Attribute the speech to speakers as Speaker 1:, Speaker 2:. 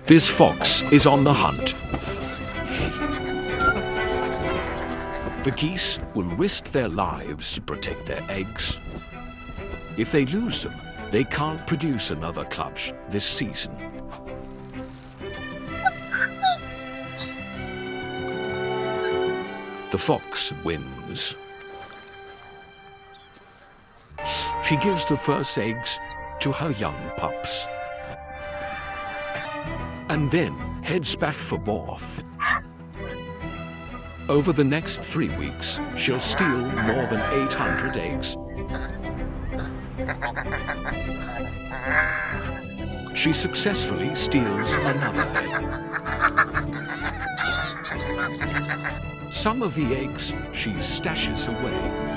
Speaker 1: This fox is on the hunt. The geese will risk their lives to protect their eggs. If they lose them, they can't produce another clutch this season. The fox wins. She gives the first eggs to her young pups, and then heads back for more. Over the next 3 weeks, she'll steal more than 800 eggs. She successfully steals another egg. Some of the eggs she stashes away.